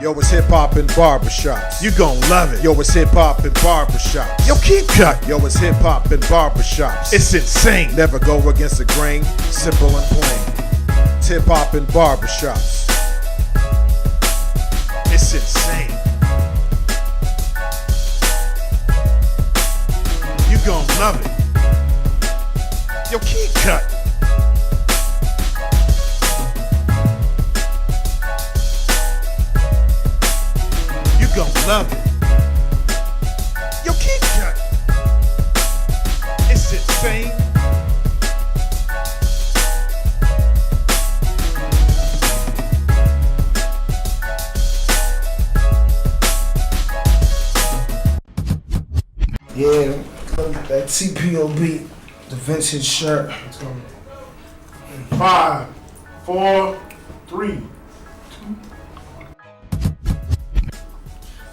Yo, it's hip hop and barbershops. You gon' love it. Yo, it's hip hop and barbershops. Yo, keep cut. Yo, it's hip hop and barbershops. It's insane. Never go against the grain. Simple and plain. It's hip hop and barbershops. It's insane. You gon' love it. Yo, keep cut. Gon' love it. Yo, keep cut. It's insane. Yeah, that TPO beat, the vintage shirt. 5, 4, 3.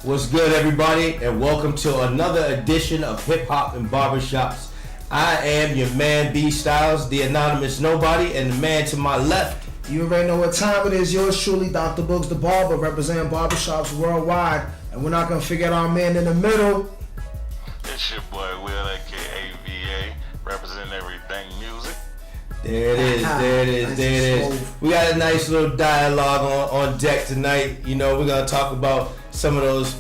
What's good, everybody, and welcome to another edition of Hip Hop and Barbershops. I am your man B Styles, the anonymous nobody, and the man to my left. You already know what time it is. Yours truly, Dr. Boogs the Barber, representing barbershops worldwide. And we're not going to forget our man in the middle. It's your boy Will, aka VA, representing everything music. There it is. We got a nice little dialogue on deck tonight. You know, we're going to talk about some of those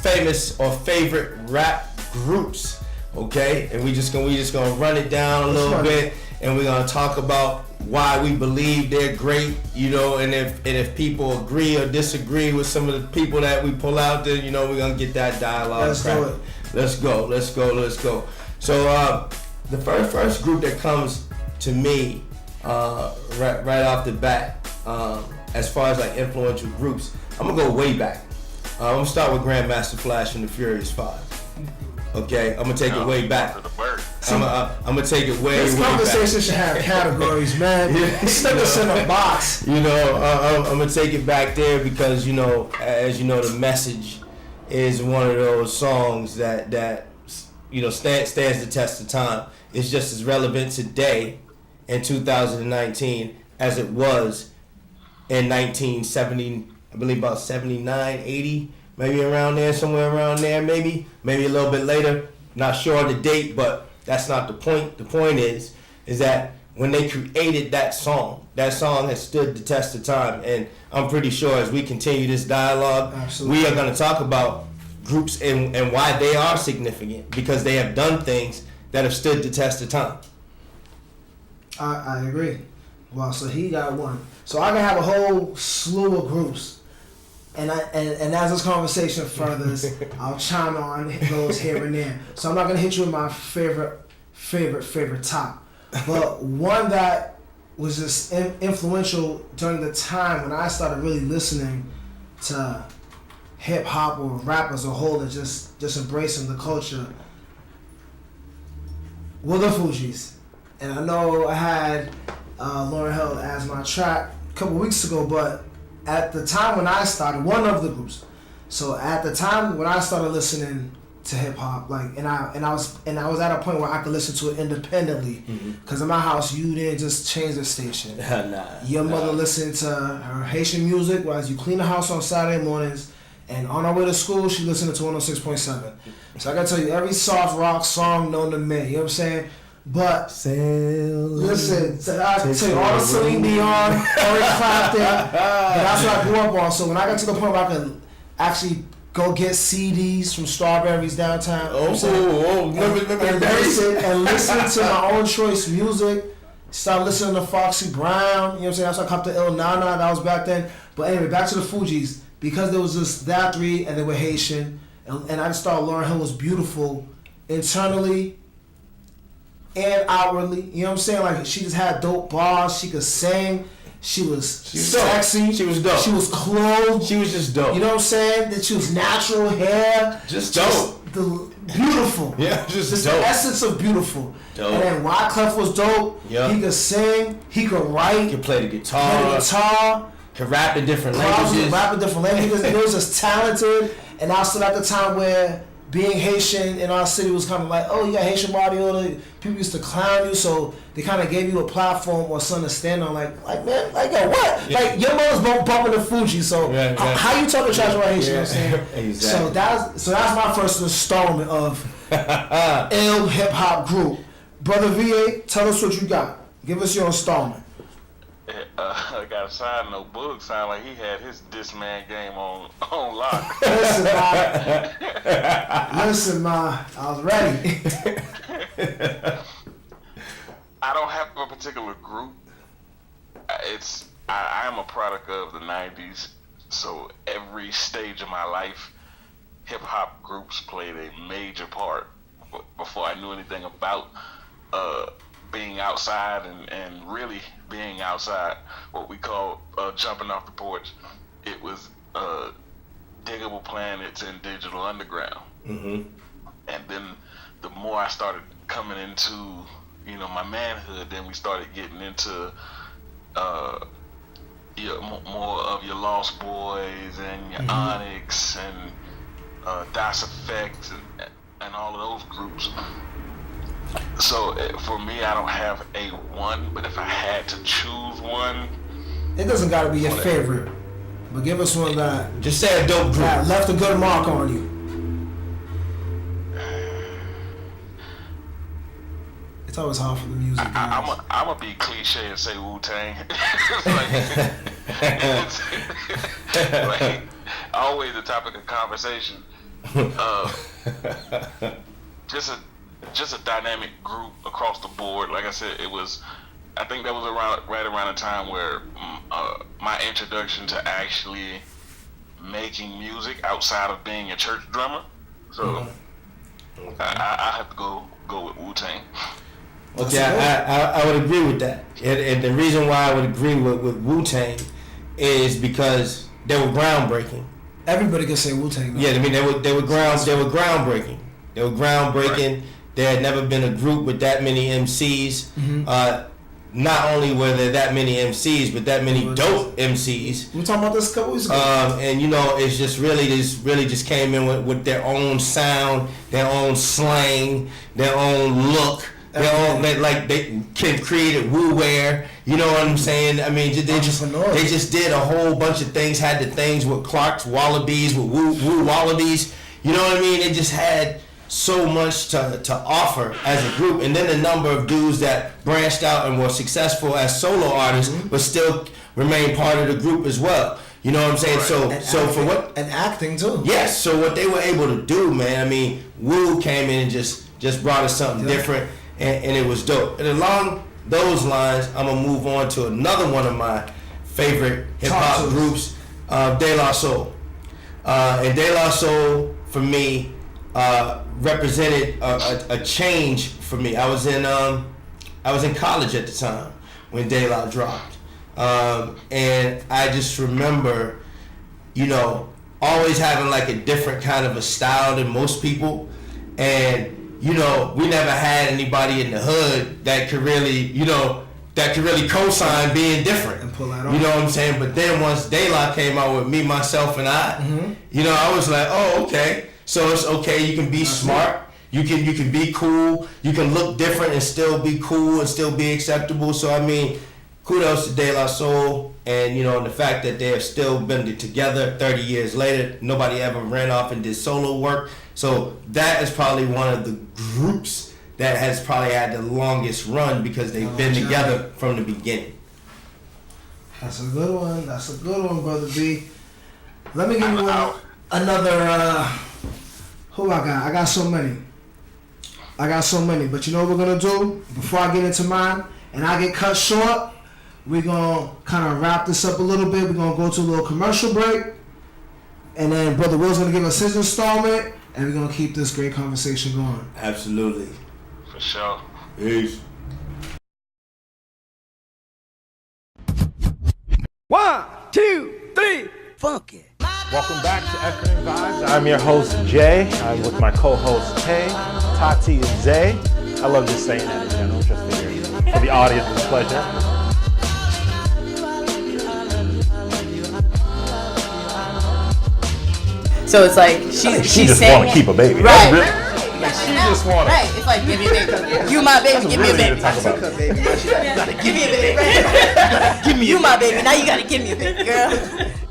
famous or favorite rap groups, okay? And we just gonna run it down a little bit, and we're gonna talk about why we believe they're great, you know, and if people agree or disagree with some of the people that we pull out there, you know, we're gonna get that dialogue. Let's go. So the first group that comes to me right off the bat, as far as like influential groups, I'm gonna go way back. I'm gonna start with Grandmaster Flash and the Furious 5. Okay, I'm gonna take it way back. I'm gonna take it way back. This conversation should have categories, man. Stick us in a box. You know, I'm gonna take it back there because, you know, as you know, The Message is one of those songs that you know stands the test of time. It's just as relevant today in 2019 as it was in 1970. I believe about 79, 80, maybe around there, somewhere around there, maybe a little bit later. Not sure on the date, but that's not the point. The point is that when they created that song has stood the test of time. And I'm pretty sure as we continue this dialogue, absolutely, we are going to talk about groups and why they are significant, because they have done things that have stood the test of time. I agree. Well, so he got one. So I can have a whole slew of groups. And as this conversation furthers, I'll chime on those here and there. So I'm not gonna hit you with my favorite top, but one that was just influential during the time when I started really listening to hip hop or rap as a whole and just embracing the culture were the Fugees. And I know I had Lauryn Hill as my track a couple weeks ago, but at the time when I started, one of the groups. So at the time when I started listening to hip hop, like, and I was at a point where I could listen to it independently, because in my house you didn't just change the station. Your mother listened to her Haitian music while you clean the house on Saturday mornings, and on our way to school she listened to 106.7. So I gotta tell you, every soft rock song known to me, you know what I'm saying? But listen, I tell you, all the Celine Dion, Eric Clapton, that's what I grew up on. So when I got to the point where I could actually go get CDs from Strawberries downtown, and listen to my own choice music, start listening to Foxy Brown, you know what I'm saying? That's why I copped the Il Nana, that was back then. But anyway, back to the Fugees, because there was just that three and they were Haitian, and I just thought Lauryn Hill was beautiful internally and outwardly, you know what I'm saying? Like, she just had dope bars, she could sing, she was sexy, she was dope, she was clothed, she was just dope, you know what I'm saying? That she was natural hair, just dope, beautiful, yeah, just dope. The essence essence of beautiful. Dope. And then Wyclef was dope, he could sing, he could write, he could play the guitar, could rap in different languages. It was just talented, and I was still at the time where being Haitian in our city was kind of like, oh, you got Haitian body odor. People used to clown you, so they kind of gave you a platform or something to stand on. Like man, like yo, what? Yeah. Like your mother's bumping the Fuji, so how you talking trash about Haitian? You know what I'm saying? Exactly. So that's my first installment of ill hip hop group. Brother VA, tell us what you got. Give us your installment. I got a side note. Boogs sound like he had his Disman game on lock. Listen, ma, I was ready. I don't have a particular group. I am a product of the 90s, so every stage of my life, hip hop groups played a major part before I knew anything about being outside and really being outside, what we call jumping off the porch. It was Diggable Planets and Digital Underground. Mm-hmm. And then the more I started coming into, my manhood, then we started getting into more of your Lost Boys and your Onyx and Das Effect and all of those groups. So for me, I don't have a one, but if I had to choose one, it doesn't gotta be your favorite, but give us one that just say a dope group that left a good mark on you. It's always hard for the music guys. I'm gonna be cliche and say Wu-Tang. like always the topic of conversation. Just a dynamic group across the board. Like I said, I think that was right around the time where my introduction to actually making music outside of being a church drummer. So I have to go with Wu-Tang. Okay, I would agree with that. And the reason why I would agree with Wu-Tang is because they were groundbreaking. Everybody can say Wu-Tang. Yeah, I mean they were groundbreaking. They were groundbreaking. Right. There had never been a group with that many MCs. Mm-hmm. Not only were there that many MCs, but that many dope MCs. We were talking about this a couple weeks ago. And it's just really just came in with their own sound, their own slang, their own look. They created Woo Wear. You know what I'm saying? I mean, they just did a whole bunch of things. Had the things with Clark's Wallabies, with Woo Wallabies. You know what I mean? It just had so much to offer as a group, and then the number of dudes that branched out and were successful as solo artists, but still remain part of the group as well. You know what I'm saying? Right. And acting too. Yes. So what they were able to do, man. I mean, Woo came in and just brought us something different, and it was dope. And along those lines, I'm gonna move on to another one of my favorite hip hop groups, De La Soul. And De La Soul for me represented a change for me. I was in college at the time when De La dropped, and I just remember, always having like a different kind of a style than most people, and we never had anybody in the hood that could really co-sign being different and pull that off. You know what I'm saying? But then once De La came out with Me, Myself, and I, I was like, oh, okay. So it's okay. You can be smart. You can be cool. You can look different and still be cool and still be acceptable. So I mean, kudos to De La Soul, and the fact that they have still been together 30 years later. Nobody ever ran off and did solo work. So that is probably one of the groups that has probably had the longest run because they've been together from the beginning. That's a good one. Brother B. Let me give you another. Who I got? I got so many. But you know what we're going to do? Before I get into mine and I get cut short, we're going to kind of wrap this up a little bit. We're going to go to a little commercial break. And then Brother Will's going to give us his installment. And we're going to keep this great conversation going. Absolutely. For sure. Peace. 1, 2, 3, funk it. Welcome back to Efferent Vibes. I'm your host, Jay. I'm with my co-hosts, Tay, Tati, and Zay. I love just saying that in general, just for the audience's pleasure. So it's like She she's just saying want to keep a baby. Right. That's really, like, she just want Right. It's like give me a baby. You my baby. Give me a baby. talk about. Give me a baby. Right? You my baby. Now you gotta give me a baby, girl.